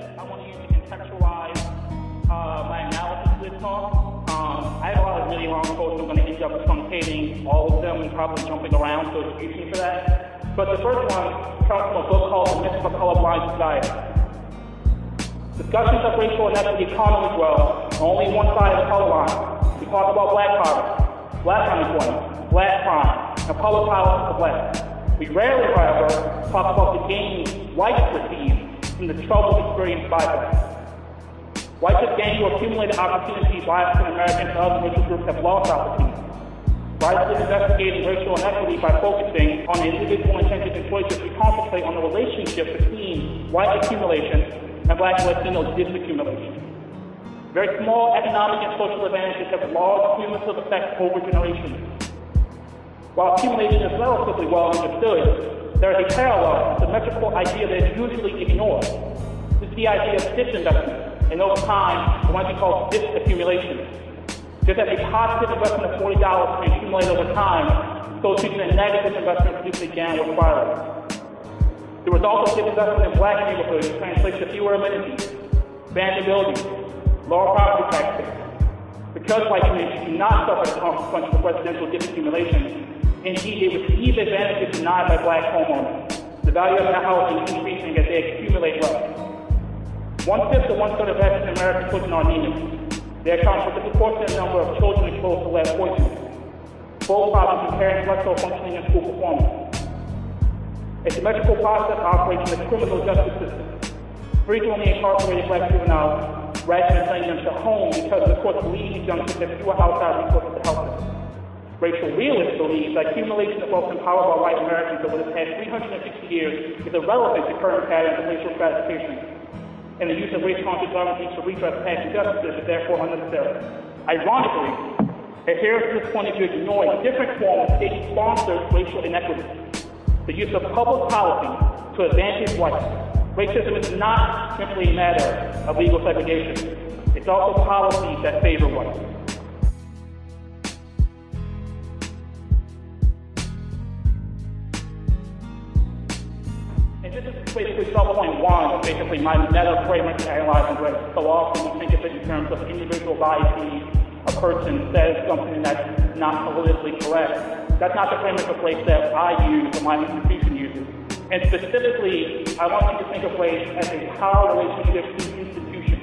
that I want to use to contextualize my analysis of this talk. I have a lot of really long quotes. I'm going to end up truncating all of them and probably jumping around, so excuse me for that. But the first one comes from a book called The Myth of a Colorblind Society. Discussions of racial inequity commonly dwell on only one side of the color line. We talk about black poverty, black unemployment, black crime, and public policy for blacks. We rarely, however, talk about the gains whites receive from the troubles experienced by blacks. Whites have gained or accumulated opportunities while African Americans and other racial groups have lost opportunities. Whites have investigated racial inequity by focusing on the individual intentions and choices we concentrate on the relationship between white accumulation and black and Latino disaccumulation. Very small economic and social advantages have large cumulative effects over generations. While accumulation is relatively well understood, there is a parallel, symmetrical idea that is usually ignored. This is the idea of disinvestment, and over time, what might be called disaccumulation. Just as a positive investment of $40 can accumulate over time, so too can a negative investment produce again with violence. The result of disinvestment in black neighborhoods translates to fewer amenities, abandoned buildings, lower property taxes. Because white communities do not suffer the consequences of residential disaccumulation, indeed they receive advantages denied by black homeowners. The value of their housing is increasing as they accumulate wealth. 1/5 to 1/3 of African American children are anemic. They account for the disproportionate number of children exposed to lead poisoning. Both problems impair intellectual functioning and school performance. A symmetrical process operates in the criminal justice system. Frequently incarcerated black juveniles rather than sending them to home because the courts believe these young kids have fewer outside resources to help them. Racial realists believe that accumulation of wealth empowered by white Americans over the past 360 years is irrelevant to current patterns of racial stratification, and the use of race-conscious currencies to redress past injustices is therefore unnecessary. Ironically, adherents to this point of view ignore a different form of state-sponsored racial inequity, the use of public policy to advantage whites. Racism is not simply a matter of legal segregation. It's also policies that favor whites. And this is basically sub-point one, basically my meta framework to analyzing race. So often we think of it in terms of individual biases. A person says something that's not politically correct. That's not the framework of race that I use or my institution uses. And specifically, I want you to think of race as a power relationship to institutions,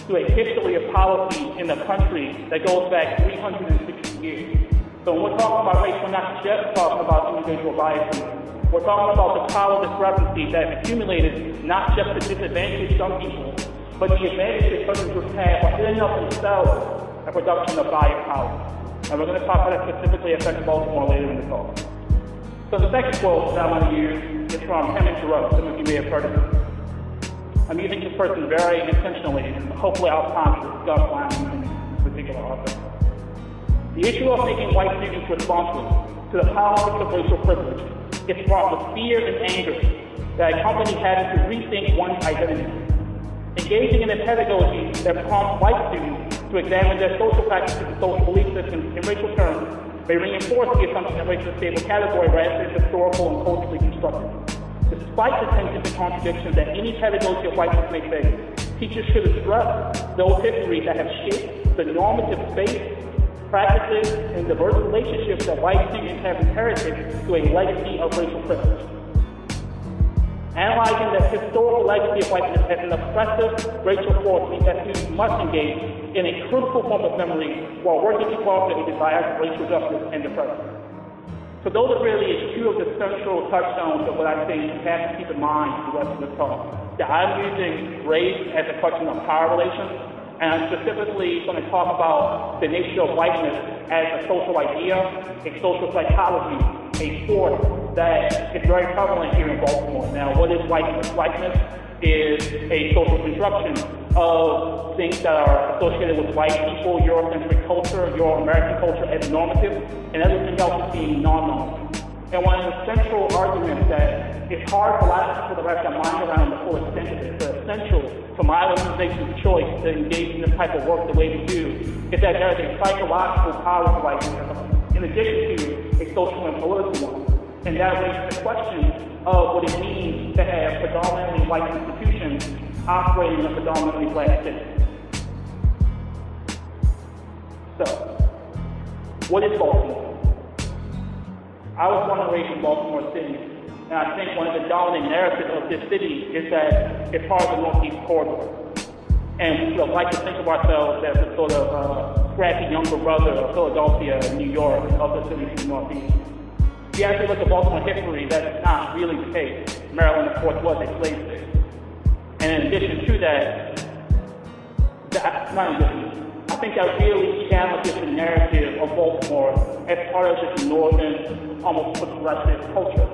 to a history of policy in the country that goes back 360 years. So when we're talking about race, we're not just talking about individual biases. We're talking about the power discrepancy that accumulated not just to disadvantage some people, but the advantages certain groups have are in and of themselves a production of bias power. And we're going to talk about that specifically affecting Baltimore later in the talk. So the second quote that I want to use is from Hemingway. Some of you may have heard of it. I'm using this person very intentionally, and hopefully I'll have time to discuss why I'm using this particular author. The issue of making white students responsible to the politics of racial privilege is fraught with fear and anger that accompany having to rethink one's identity. Engaging in a pedagogy that prompts white students to examine their social practices and social belief systems in racial terms may reinforce the assumption that race is a stable category rather than historical and culturally constructed. Despite the tensions and contradictions that any pedagogy of whiteness may face, teachers should address those histories that have shaped the normative space, practices, and diverse relationships that white students have inherited to a legacy of racial privilege. Analyzing the historical legacy of whiteness as an oppressive racial force means that students must engage in a critical form of memory while working to foster a desire for racial justice in the present. So those are really a few of the central touchstones of what I think you have to keep in mind for the rest of the talk. That I'm using race as a question of power relations, and I'm specifically going to talk about the nature of whiteness as a social idea, a social psychology, a force that is very prevalent here in Baltimore. Now, what is whiteness? Whiteness is a social construction of things that are associated with white people, Eurocentric culture, Euro-American culture as normative, and everything else is being non-normative. And one of the central arguments that it's hard for a lot of people to wrap their mind around the full extent of it, but essential for my organization's choice to engage in this type of work the way we do, is that there is a psychological power to whiteness in addition to a social and political one. And that raises the question of what it means to have predominantly white institutions operating in a predominantly black city. So, what is Baltimore? I was born and raised in Baltimore City, and I think one of the dominant narratives of this city is that it's part of the Northeast Corridor. And we would like to think of ourselves as a sort of scrappy younger brother of Philadelphia, New York, and other cities in the Northeast. If you actually look at Baltimore history, that's not really the case. Maryland, of course, was a slave state. And in addition to that, I think that really challenges the narrative of Baltimore as part of this northern, almost progressive culture.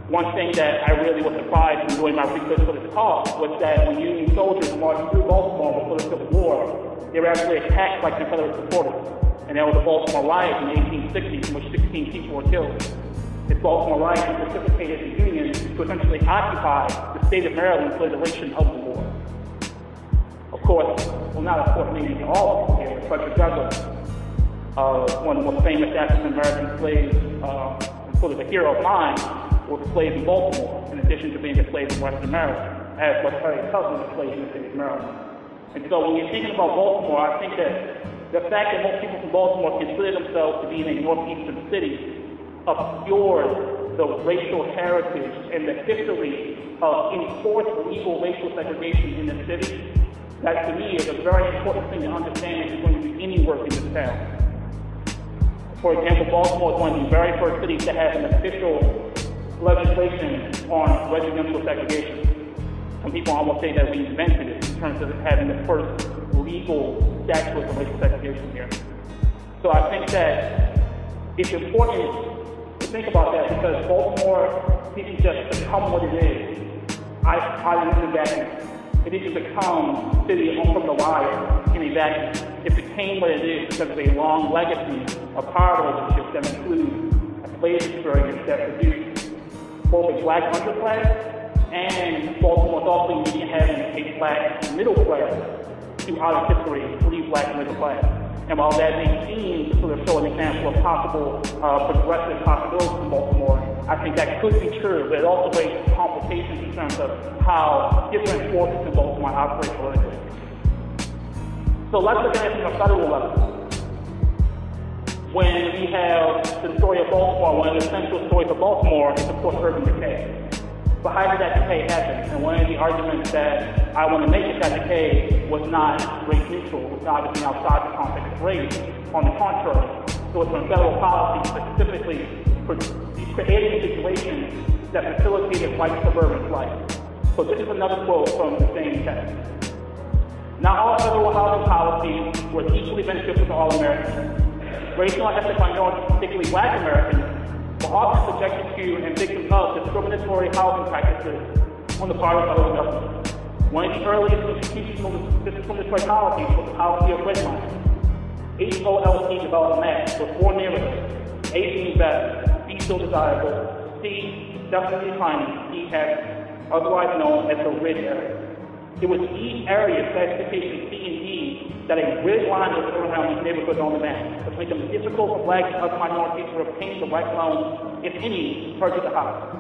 One thing that I really was surprised in doing my research for this talk was that when Union soldiers marched through Baltimore before the Civil War, they were actually attacked by Confederate supporters. And there was a Baltimore riot in the 1860s in which 16 people were killed. This Baltimore riot precipitated the Union to essentially occupy the state of Maryland for the duration of the war. Of course, well, not of course maybe all people here, but Frederick Douglass, one of the most famous African-American slaves, sort of a hero of mine, was a slave in Baltimore, in addition to being a slave in Western Maryland, as was Harry Tubman, a slave in the city of Maryland. And so when you're thinking about Baltimore, I think that the fact that most people from Baltimore consider themselves to be in a northeastern city obscures the racial heritage and the history of enforced legal racial segregation in the city. That to me is a very important thing to understand if you're going to do any work in this town. For example, Baltimore is one of the very first cities to have an official legislation on residential segregation. Some people almost say that we invented it in terms of having the first legal statute of racial segregation here. So I think that it's important to think about that because Baltimore didn't just become what it is. I live in a vacuum. It didn't become city home from the wire in a vacuum. It became what it is because of a long legacy of power relationships that include a slave experience that produced both a black underclass and Baltimore's also unique in having a black middle class throughout its history, pretty black middle class. And while that may seem to sort of show an example of possible progressive possibilities in Baltimore, I think that could be true, but it also raises complications in terms of how different forces in Baltimore operate politically. So let's look at it from a federal level. When we have the story of Baltimore, one of the central stories of Baltimore is, of course, urban decay. But how did that decay happen? And one of the arguments that I want to make is that decay was not race neutral, it was not obviously outside the context of race. On the contrary, it was from federal policy specifically for creating situations that facilitated white suburban life. So this is another quote from the same text. Not all federal housing policies were equally beneficial to all Americans. Racial and ethnic minorities, particularly black Americans, were often subjected to and victims of discriminatory housing practices on the part of federal government. One of the earliest institutional discriminatory policies was the policy of redlining. HOLC developed a map with 4 neighborhoods: A being best, B still desirable, C definitely declining, D has otherwise known as the red area. It was these areas, classification C and D, that a grid line was put around these neighborhoods on the map, which made them difficult for blacks and other minorities to obtain the right loans, if any, to purchase a house.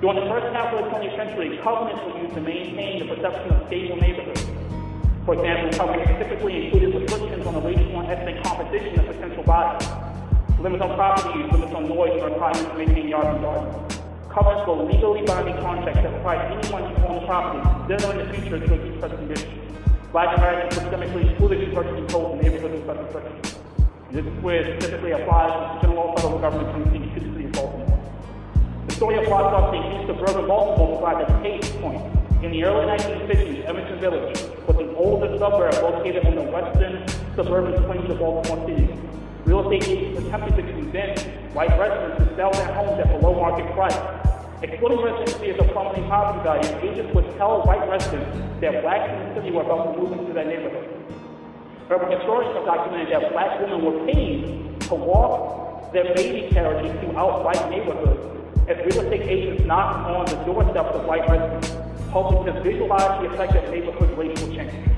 During the first half of the 20th century, covenants were used to maintain the perception of stable neighborhoods. For example, covenants typically included restrictions on the racial and ethnic composition of potential buyers, limits on property use, limits on noise, and requirements to maintain yards and gardens. Covenants were legally binding contracts that required anyone who owned property, then or in the future, to achieve such conditions. Black Americans were systemically excluded from purchasing homes in neighborhoods with such restrictions. This is where it specifically applies to the general federal government community to the city of Baltimore. The story of broadcasting in suburban Baltimore provides a case point. In the early 1950s, Emerson Village was an older suburb located on the western suburban fringe of Baltimore City. Real estate agents attempted to convince white residents to sell their homes at below market price. Exploiting residency as a prominent property value, agents would tell white residents that blacks in the city were about to move into their neighborhood. Urban historians have documented that black women were paid to walk their baby carriages throughout white neighborhoods as real estate agents knocked on the doorsteps of white residents, hoping to visualize the effect of neighborhood racial change.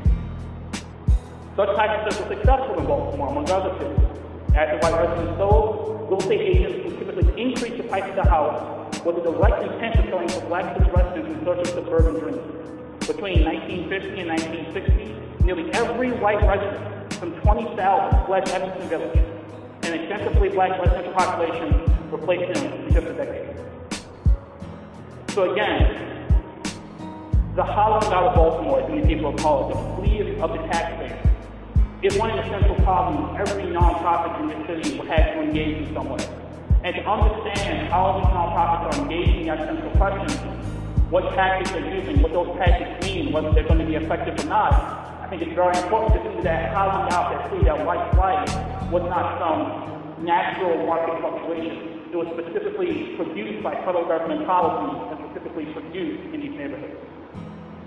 Such practices were successful in Baltimore, among other cities. As the white residents sold, real estate agents would typically increase the price of the house with a direct intent of selling to black city residents in search of suburban dreams. between 1950 and 1960, nearly every white resident from 20,000 fled Evanston Village, and extensively black residential population replaced them in just a decade. So again, the hollowing out of Baltimore, as many people call it, the flee of the taxpayer, is one of the central problems every nonprofit in this city will have to engage in some way. And to understand how these nonprofits are engaging in that central question, what tactics they're using, what those tactics mean, whether they're going to be effective or not, I think it's very important to see that hollowing out that flee, that white flight, was not some natural market fluctuation. It was specifically produced by federal government policy and specifically produced in these neighborhoods.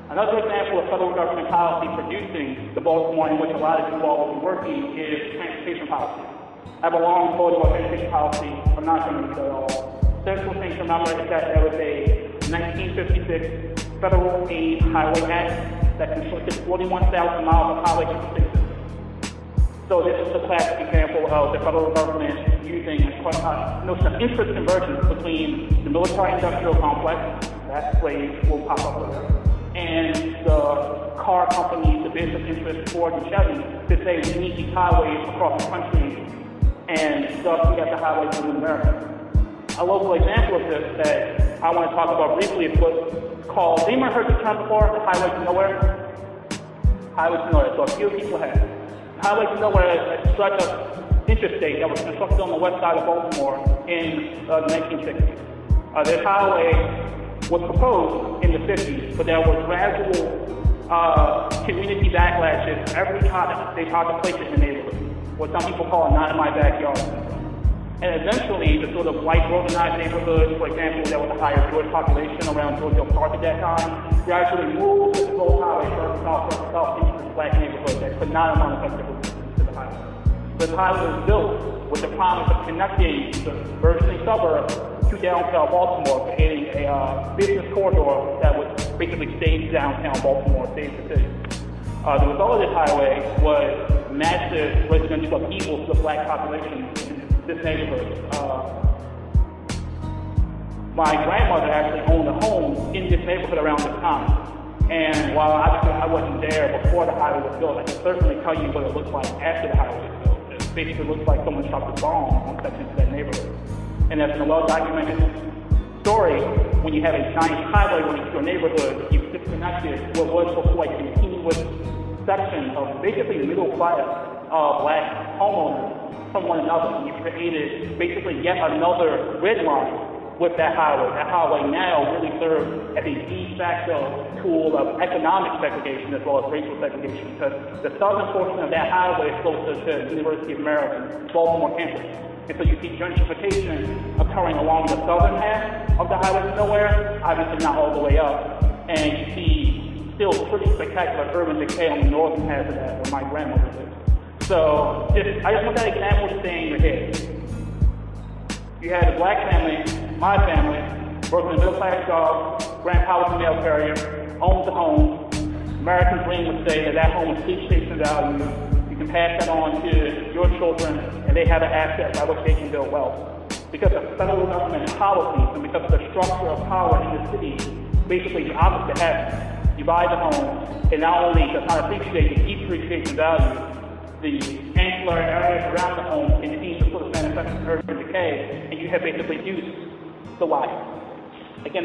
Another example of federal government policy producing the Baltimore in which a lot of you all will be working is transportation policy. I have a long quote about transportation policy. I'm not going to read it all. Central thing to remember is that there was a 1956 Federal Aid Highway Act that constructed 41,000 miles of highway interstate. So this is a classic example of the federal government using a notion of interest convergence between the military-industrial complex, that phrase will pop up later, and the car companies, the business interests, Ford and Chevy, to say we need these highways across the country, and thus we have the highways in America. A local example of this that I want to talk about briefly is what's called, has anyone heard the term before, the highway to nowhere? Highway to nowhere, so a few people have. The highway to nowhere is a stretch of interstate that was constructed on the west side of Baltimore in the 1960s. This highway was proposed in the 50s, but there was gradual community backlashes every time they tried to place it in the neighborhood, what some people call a not in my backyard. And eventually, the sort of white urbanized neighborhoods, for example, there was a higher Jewish population around George Hill Park at that time, gradually moved the whole highway south into this black neighborhood that could not amount effectively to the highway. This highway was built with the promise of connecting the burgeoning suburb to downtown Baltimore, creating a business corridor that would basically stage downtown Baltimore, stage the city. The result of this highway was massive residential upheaval to the black population in this neighborhood. My grandmother actually owned a home in this neighborhood around this time. And while I wasn't there before the highway was built, I can certainly tell you what it looked like after the highway was built. It basically looks like someone dropped a bomb on sections of that neighborhood. And that's a well-documented story. When you have a giant highway running through a neighborhood, you've disconnected what was before a continuous section of basically middle class black homeowners from one another. And you created basically yet another grid line with that highway. That highway now really serves as a de facto tool of economic segregation as well as racial segregation, because the southern portion of that highway is closer to the University of Maryland, Baltimore campus. And so you see gentrification occurring along the southern half of the highway to nowhere, obviously not all the way up. And you see still pretty spectacular urban decay on the northern half of that, where my grandmother lived. So I just want that example to stay in your head. You had a black family, my family, working a middle-class job, grandpa was a mail carrier, owns a home. American dream would say that that home is appreciation value. You can pass that on to your children, and they have an asset by which they can build wealth. Because of federal government policies and because of the structure of power in the city, basically the opposite happens. You buy the home, and not only does not appreciate the depreciation value, the ancillary areas around the home continue to sort of manifest in urban decay, and you have basically used the wire. Again,